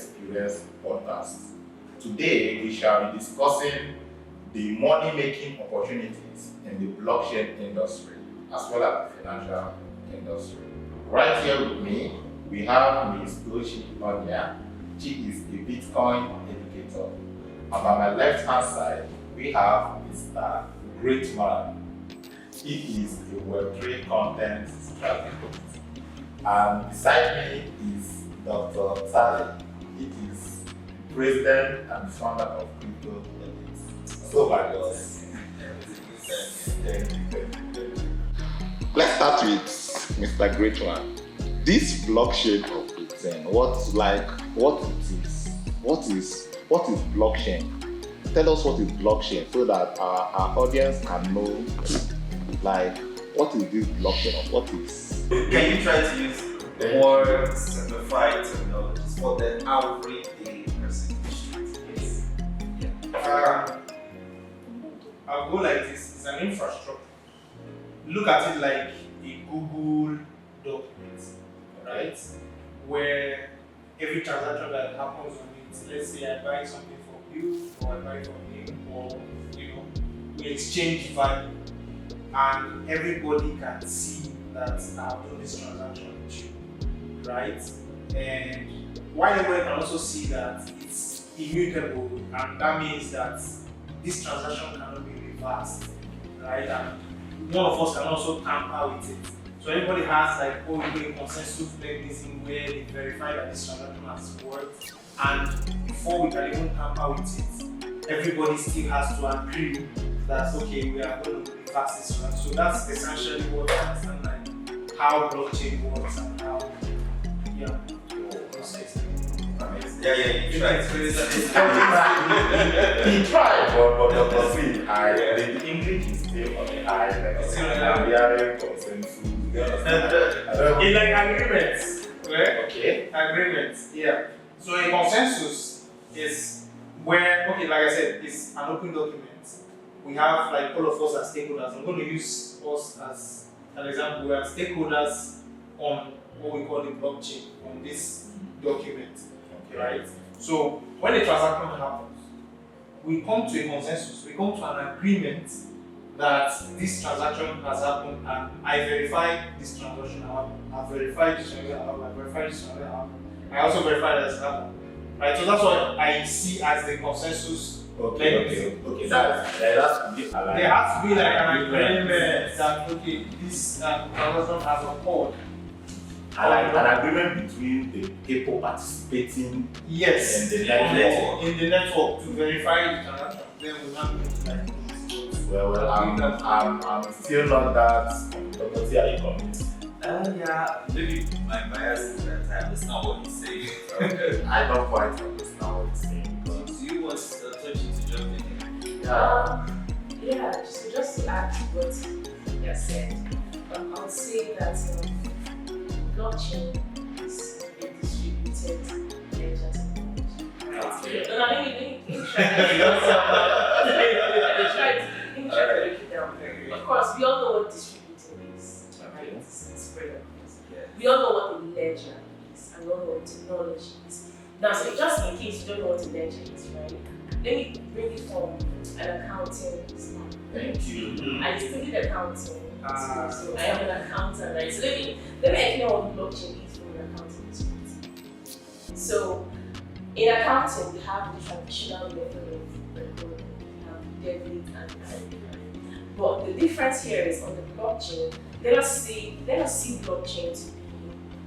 Experience podcast. Today, we shall be discussing the money-making opportunities in the blockchain industry as well as the financial industry. Right here with me, we have Ms. Doshi Onya. She is a Bitcoin educator. And by my left-hand side, we have Mr. Great Man. He is a Web3 content strategist. And beside me is Dr. Tali. He is president and founder of Crypto Elite. So my boss. Thank you. Let's start with Mr. Great One. This blockchain of Bitcoin, what it is? What is blockchain? Tell us what is blockchain so that our audience can know, like, what is this blockchain or what is? Can you try to use more simplified terminologies for the everyday person? I'll go like this. It's an infrastructure. Look at it like a Google document, right? Where every transaction that happens on it, let's say I buy something from you, or I buy from him, or we exchange value, and everybody can see that I've done this transaction with you, right? And while everybody can also see that it's immutable, and that means that this transaction cannot be reversed, right? And none of us can also tamper with it. So everybody has like a consensus mechanism where they verify that this transaction has worked, and before we can even tamper with it, everybody still has to agree that okay, we are going to reverse this one. So that's essentially what I understand, like how blockchain works and how You tried. He tried, but Dr. C, the English is still on the high level. We are in consensus. In like agreements, right? Okay. Agreements, yeah. So a consensus is where, okay, like I said, it's an open document. We have like all of us as stakeholders. I'm going to use us as an example. We are stakeholders on what we call the blockchain, on this document, right? So when a transaction happens, we come to a consensus, we come to an agreement that this transaction has happened, and I verify this transaction happened. I verify this transaction happened. I verify this transaction happened. I also verify that it's happened. Right? So that's what I see as the consensus. Okay. There has to be like an agreement that okay, this transaction has occurred. An agreement between the people participating in the network to verify the transaction. Then we have to like. Well, I'm still not that. Dr. T, are you convinced? Yeah, maybe my bias is that I understand what he's saying. I don't quite understand what he's saying. Do you want Tochi to jump in Yeah, here? just to add to what you said, I would say that blockchain is a distributed ledger technology. No, let me try to break it down. Of course, we all know what distributed is, right? It's spread across. We all know what a ledger is, and we all know what technology is. Now, so just in case you don't know what a ledger is, right? Let me bring it from an accounting standpoint. Thank you. I studied accounting, so I am an accountant, right? So let me explain what blockchain is from an accounting perspective. So in accounting, we have the traditional method of recording. We have debit and credit. But the difference here is on the blockchain. Let us see blockchain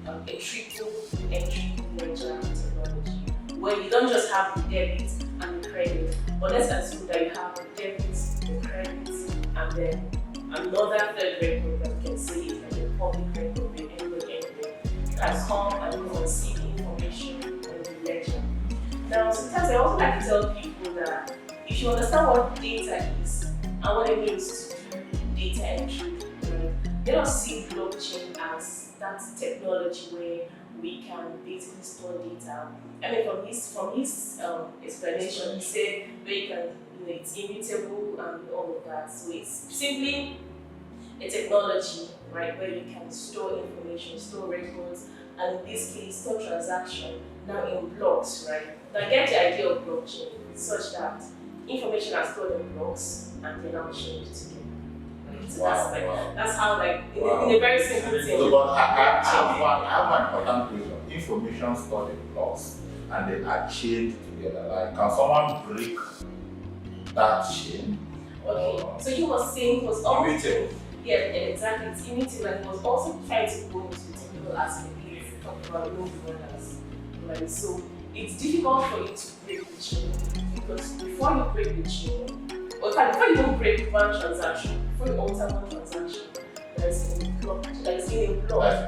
to be a triple entry ledger technology, where you don't just have the debit and the credit, but let's assume that you have the debit, the credit, and then another third record that we can say is like a public record where anybody can come and see the information on the ledger. Now, sometimes I also like to tell people that if you understand what data is and what it means to do data entry, right, let us see blockchain as that technology where we can basically store data. I mean, from his explanation, he said where you can, it's immutable and all of that. So it's simply a technology, right, where you can store information, store records, and in this case, store transaction now in blocks, right? Now get the idea of blockchain such that information are stored in blocks and they're now changed together. So that's how like in a very simple thing. So, but I have an important question. Information stored in blocks and they are chained together. Like, can someone break that chain? Okay. So he was saying he was almost yeah, exactly. It's immutable, and he was also trying to go into the technical aspect. He talked about node runners. Right? So it's difficult for you to break the chain because before you break the chain, or before you don't break one transaction, before you alter one transaction, that's in a block,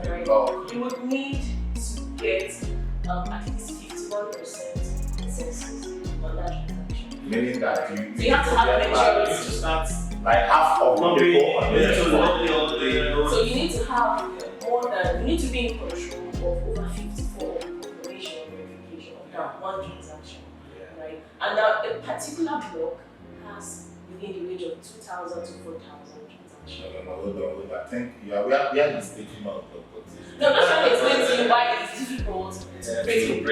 right? You would need to get at least 51% consensus on that transaction. Meaning that you have to have a majority to start. Like half of the people on the So you need to have you need to be in control of over 54 confirmation or verification of that one transaction, right? And now a particular block has within the range of 2,000 to 4,000 transactions. No, I think we are mistaking of the quotation. No, I'm not trying to explain to you why it's difficult to break a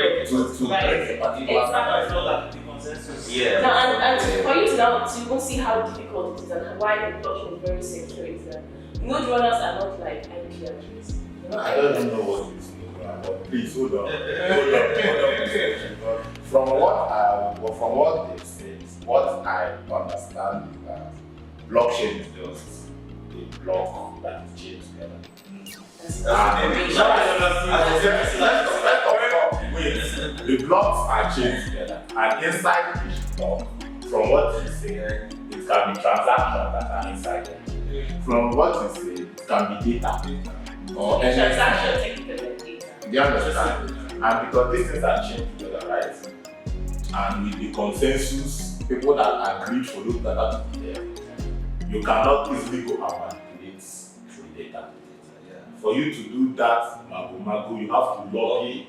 particular that consensus. Yeah. Now, and for you to now to even see how difficult it is and why the blockchain is very secure is that node runners are not like IP addresses. I don't even know what it is, but please hold on. From what they say, what I understand is that blockchain is just a block that is chained together. The blocks are chained together, and inside each block, from what you say, it can be transactions that are inside there. From what you say, it can be data. Or transaction technically data. Do you understand? And because these things are chained together, right? And with the consensus, people that agreed for those data to be there, you cannot easily go and manipulate the data. For you to do that mago, you have to lobby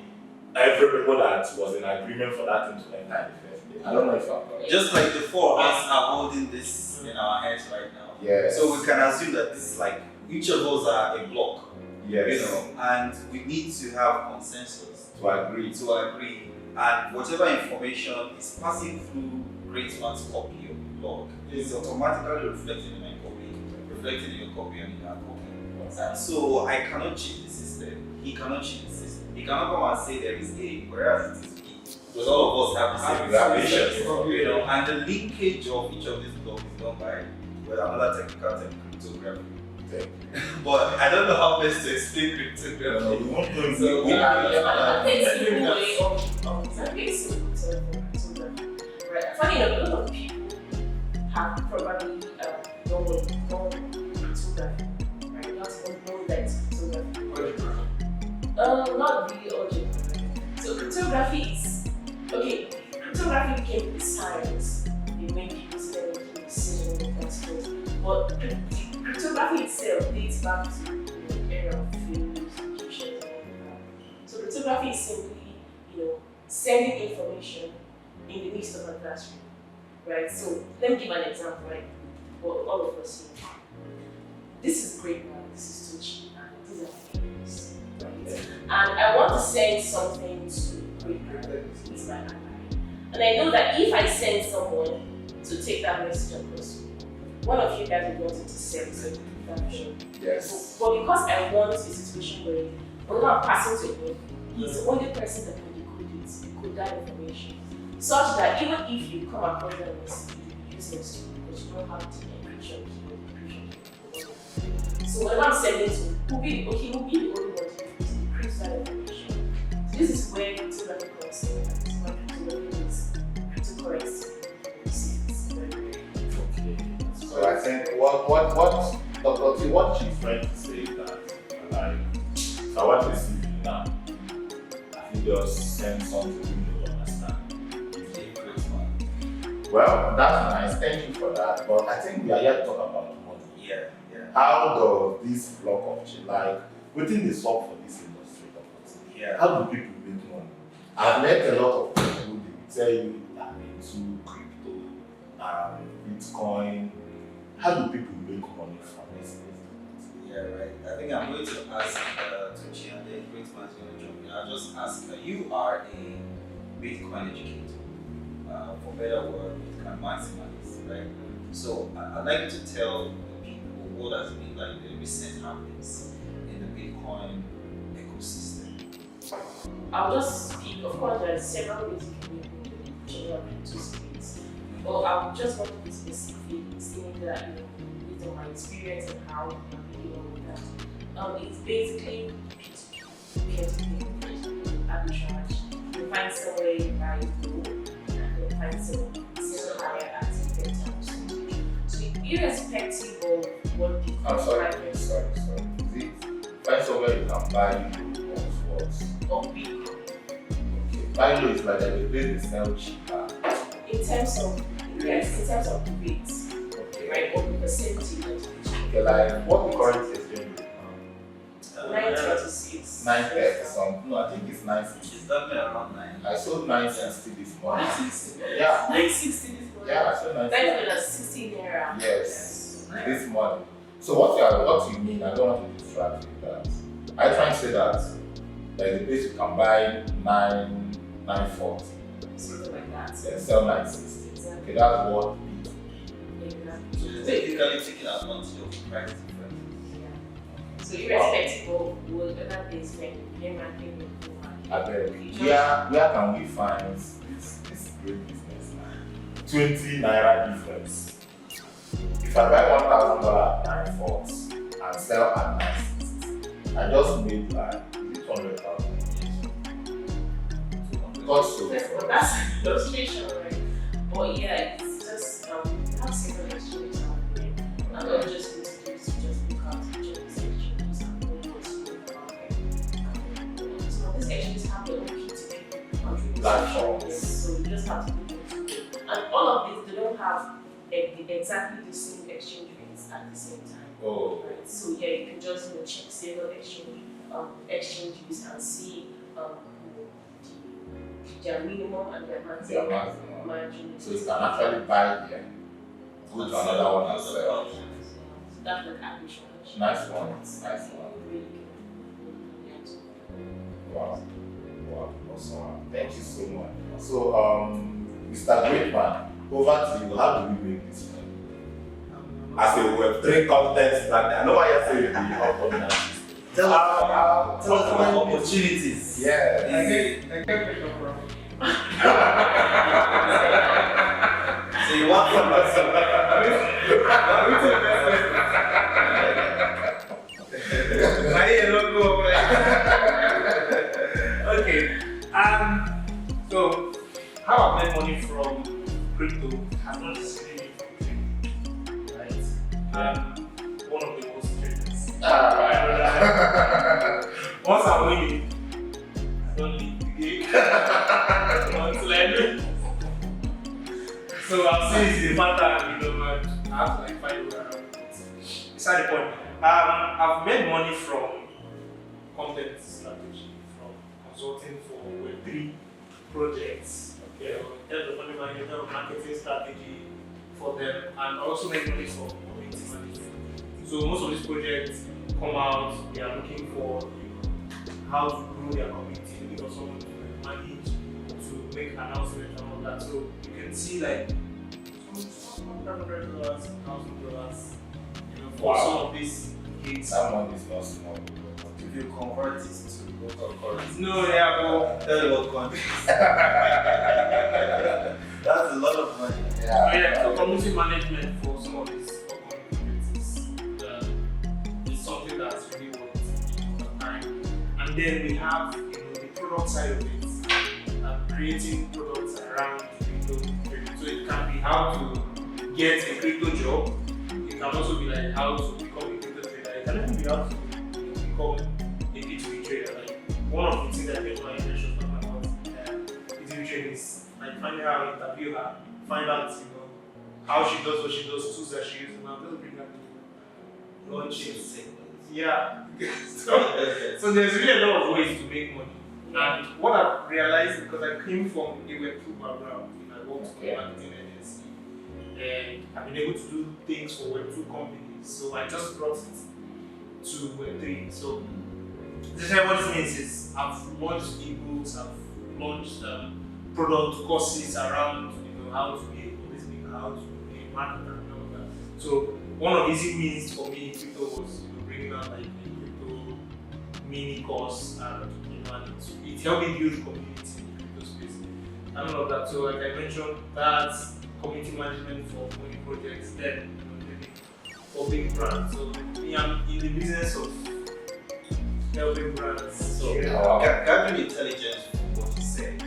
every people that was in agreement for that thing to enter in the first place. I don't know if I'm correct. Just like the four of us are holding this in our hands right now. Yes. So we can assume that this is like each of us are a block. Yes. You know, and we need to have consensus To agree. And whatever information is passing through great one's copy of the block is automatically reflected in my copy, reflected in your copy and in our copy. And so I cannot cheat the system. He cannot cheat the system. He cannot come and say there is A, whereas it is B. Because all of us have the same information. You know, and the linkage of each of these blocks is done by another technical term, cryptography. But I don't know how best to explain cryptography. We are Funny enough, a lot of people have probably known cryptography, right? Not even known that cryptography. Not really algebra. So cryptography is cryptography became the science. It made people study decisions and concepts. But cryptography itself dates back to the era of Egyptians and all that. So cryptography is simply, sending information in the midst of adversary, right? So let me give an example, right? For all of us here. This is great now, this is too cheap, and these are famous, right? And I want to send something to great man, it's my ally. And I know that if I send someone to take that message across, one of you guys will want it to send that message. Yes. But because I want a situation where we're not passing to him, he's the only person that can decode that information. Such that even if you come across that message, it will be useless to you because you don't have the encryption key. So whenever I'm sending to him, he'll be the only one to decrypt that information. So this is where cryptography comes in, and this is why cryptography is cryptocurrency. So I think what she's trying to say is that, so what we see now, I think just send something you don't understand. It's a great one. Well, that's nice, thank you for that. But I think we are here to talk about money. Yeah. How does this block of chain, within the solve for this industry, how do people make money? I've met a lot of people, they will tell you that into crypto, Bitcoin. How do people make money from this business? Yeah, right. I think I'm going to ask Tucci and then Great Man's going to jump in. I'll just ask, you are a Bitcoin educator, for better word, Bitcoin maximalist, right? So I'd like you to tell the people what has been like the recent happenings in the Bitcoin ecosystem. I'll just speak. Of course, there are several ways you can make money in the general crypto space. But I would just want to be specific, saying that, based on my experience and how I'm dealing with that. It's basically peer-to-peer arbitrage. You find somewhere you buy low, and then find somewhere higher at the time. So irrespective of what the I'm sorry. Is it find somewhere you can buy of Bitcoin. Okay. Buy low is like the place they sell cheaper. In terms of the rates, Okay. right, or the percentage of Okay, like what the currency is doing? 936. 930 something. No, I think it's 960. It's definitely around 9. I sold 960 this morning. 960. Yeah. 960 this morning. Yeah, I sold 960. That's 16 naira. Yes. This morning. So what you mean? I don't want to distract you with that. I try and say that there's a place you can buy 940. Something like that. Then sell 960. Exactly. Okay, that's what Exactly. So you're technically taking advantage of the price difference. Yeah. So irrespective of whatever they spend, they're making the money. I bet. Where can we find this great business now? 20 naira difference. If I buy $1,000 at 940 and sell at 960, I just made like 200,000. Because so. But that's an illustration, right? But yeah, it's just you have several exchanges out there. And not just introduce, just look at just exchanges and know what's going about them. So these exchanges have their own P2P Platforms. contributions. So you just have to look into it. And all of these, they don't have exactly the same exchange rates at the same time. Oh. Right? So yeah, you can just check several exchanges and see their minimum and their maximum margin. So you can actually buy here, go to another one and sell. So that's like arbitrage. Nice one. Nice one. Wow. Awesome. Thank you so much. So, Mr. Greatman, over to you. How do we make this money? As a Web3 content strategy, I know why you're saying the upcoming artist. Tell us about opportunities. Yeah. I can't pick up from So you want from us? Okay. So how I make money from crypto has not necessarily been from trading, right? One of the most traders. Once I'm winning, I don't leave the game until I do. So I've seen it's a pattern, and I have to like find a way around it. Beside the point, I've made money from content strategy, from consulting for Web3 projects, okay, in terms of money management, marketing strategy for them, and also make money from community management. So most of these projects come out, they are looking for how to grow their community, looking for someone to manage, to make announcements and all that. So you can see like $500, $1,000, for some of these gigs. That money is not small. If you convert it to local currency. No, yeah, but Tell you what country. That's a lot of money. yeah, so community management for some of these upcoming projects is something that's really worth time. And then we have the product side of it, creating products around crypto trading. So it can be how to get a crypto job. It can also be like how to become a crypto trader. It can even be how to become a B2B trader. Like one of the things that I get my intention talking about B2B trading is like finding out how to interview her, find out how she does what she does, tools that she uses, and I'll just bring that to launches. Yeah. So there's really a lot of ways to make money. And what I've realized, because I came from a Web2 background, I worked for a marketing agency, and I've been able to do things for Web2 companies. So I just brought it to Web3. So essentially what this means is I've launched ebooks, I've launched product courses around how to be a public speaker, how to be a marketer and all of that. So one of the easy wins for me in crypto was bringing out like a crypto mini course and and it helped me build community in the crypto space and all of that. So like I mentioned, that's community management for money projects, then for big brands. So I'm in the business of helping brands. So gathering intelligence from what you said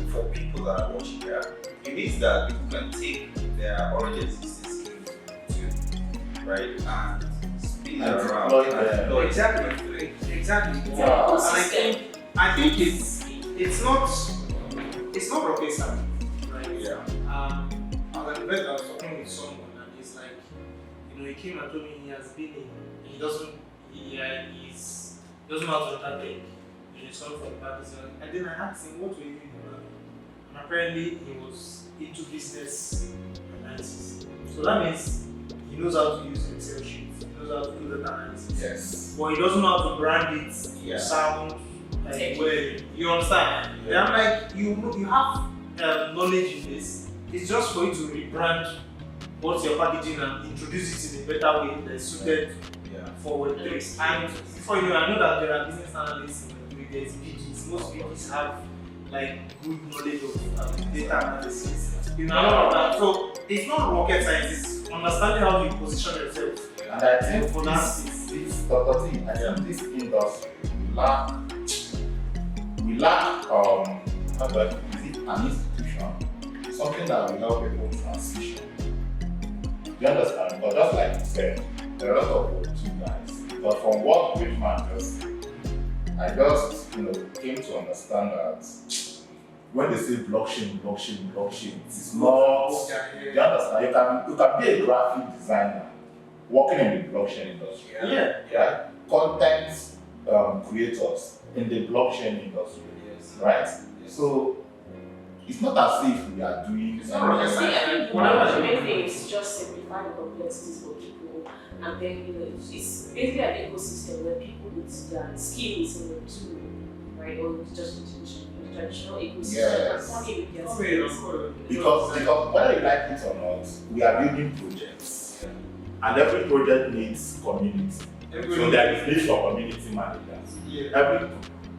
for people that are watching here, it means that people can take their already existing skills too, right? And spin it around. Exactly. Wow. I think it's not rocket science, right? Yeah. I was talking with someone and he's like, he came and told me he has been in, he doesn't know how to undertake. He's coming from the back. And then I asked him, what were you doing? And apparently he was into business analysis. So that means he knows how to use Excel sheets, he knows how to do data analysis. Yes. But he doesn't know how to brand it to sound like well. You understand? Yeah. And I'm like, you have knowledge in this. It's just for you to rebrand what's your packaging and introduce it in a better way that's suited for Web3. And before you know, I know that there are business analysts in Web3, there's BGs. Most BGs have like good knowledge of data analysis. All of that. So it's not rocket science, it's understanding how you position yourself. And I think for this Dr. T, I think this industry we lack how do I put it, is it an institution, something that will help people transition. Do you understand? But just like you said, there are a lot of Web2 guys. But from what Richman just said, I just came to understand that when they say blockchain, it's not. Do you understand? You can be a graphic designer working in the blockchain industry. Right? Content creators in the blockchain industry. Right? So it's not as if we are doing One of the main things is just simplify the complexities for people, and then it's basically an ecosystem where people with their skills in the tool, right, or just traditional ecosystem come in with their skills. Because whether you like it or not, we are building projects, and every project needs community. So there is need for community managers. Every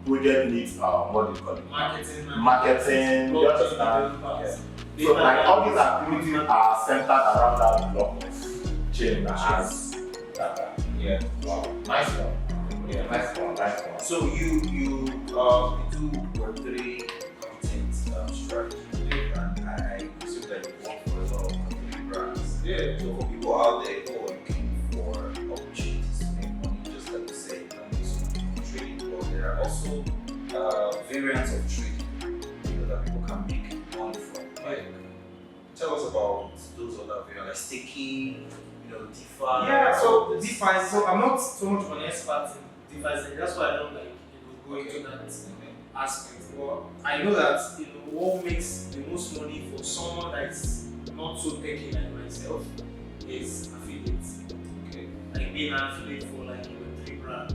project needs what do you call it? Marketing. You understand? So like all these activities are centered around that block of chain that has data. Wow. Nice one. Nice one. So you do Web3 content strategy, and I assume that you work for a lot of Web3 brands. So for people out there who are looking for opportunities to make money, just like you said, you can do some trading, but there are also variants of trading, that people can make money from. Like, tell us about those other variants, like staking, DeFi. So DeFi. So I'm not so much of an expert in DeFi. That's why I don't go into that aspect. But I know that what makes the most money for someone that's not so techy like myself is affiliates. Like being an affiliate for like a Web3 brand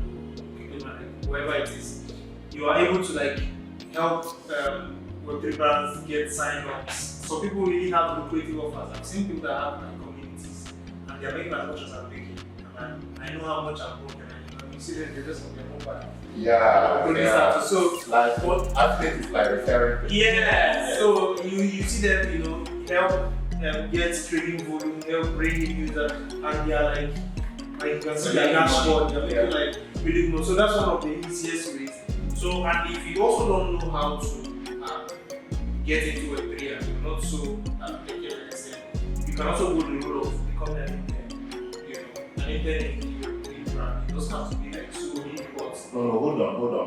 or whoever it is, you are able to help Web3 brands get sign-ups. So people really have lucrative offers. I've seen people that have communities and they're making as much as I'm making. And I know how much I'm broken. And you see them, they just on their mobile. So like what affiliate is like referring to. So you see them, help get trading volume, help bring in users, and they are like you can see their dashboard, they're making really good. So that's one of the easiest ways. So and if you also don't know how to get into Web3 and you're not so techy like I said, you can also go the road of becoming an intern. An intern in the Web3 brand. It doesn't have to be so many reports. No, hold on.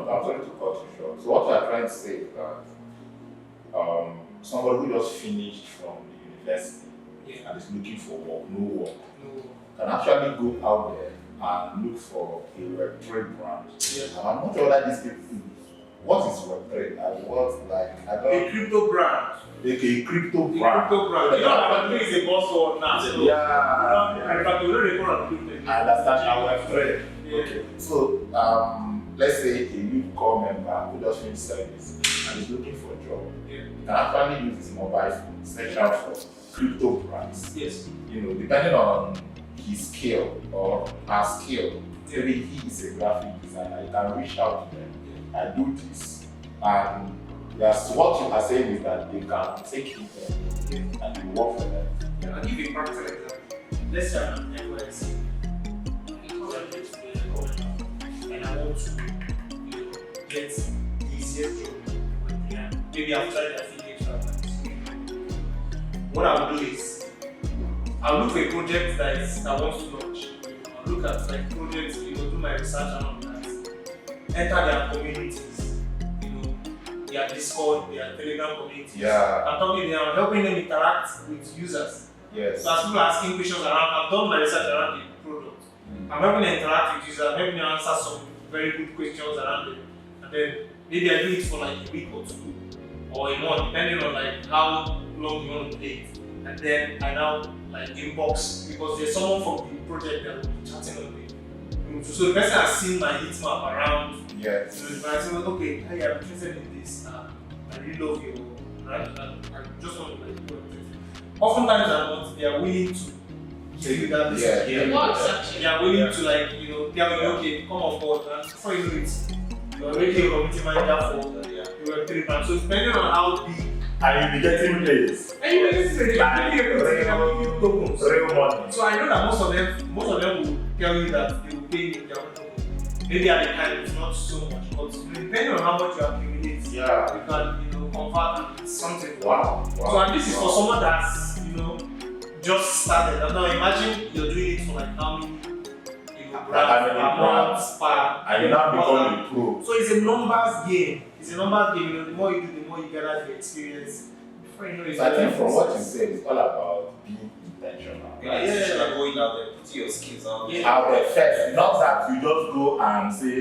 I'm sorry to cut you short. So what you're trying to say is that somebody who just finished from the university and is looking for work, no work, can actually go out there and look for a Web3 brand. I'm not sure that these people. What is Web3? A crypto brand. A crypto brand. Web3 is a buzzword now. I understand how Web3. Okay. So let's say a youth core member who just finished service and is looking for a job. Yeah. You can actually use his mobile phone, search out for crypto brands. Yes. You know, depending on his skill or her skill. Yeah. Maybe he is a graphic designer. You can reach out to them. I do this, and that's what you are saying is that they can take you there and you work for them. Yeah, I'll give you a practical example. Let's say I'm an NYC. And I want to get the easiest job. Maybe I've tried affiliate travel. What I'll do is I'll look for a project that wants to launch. I'll look at like projects, do my research and all that. Enter their communities, their Discord, their Telegram communities. Yeah. I'm talking to them, I'm helping them interact with users. Yes. So as people are asking questions around, I've done my research around the product. I'm helping them interact with users, I'm helping them answer some very good questions around it. And then maybe I do it for like a week or two or a month, depending on like how long you want to play it. And then I now like inbox because there's someone from the project that will be chatting on it. So the person has seen my heat map around. Yes. So the person will okay, hey, I'm interested in this. I really love your brand. I just want to like do it. Oftentimes they are willing to give you that they are willing to like tell you okay, come on board, and before you know it, you are already a community manager for your 3 months. So depending on how big And you'll be getting paid. and you get paid, you tokens. Real money. So I know that most of them will tell you that they will pay you their own tokens. Maybe at the time it's not so much, but depending on how much you accumulate, you can convert and it's something. Wow. So and this is for someone that's just started. And now imagine you're doing it for like how many brands per And you now become a pro. So it's a numbers game. The more you do, the more you gather the experience. Before you know it. So I think from what you said, it's all about being intentional. Going out there, putting your skills out there. Out there first, not that you just go and say,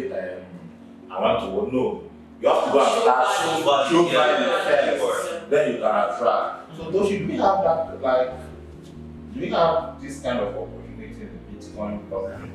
I want to work. No. You have to go and start show value first. Then you can attract. So Toshi, do we have that do we have this kind of opportunity in the Bitcoin blockchain?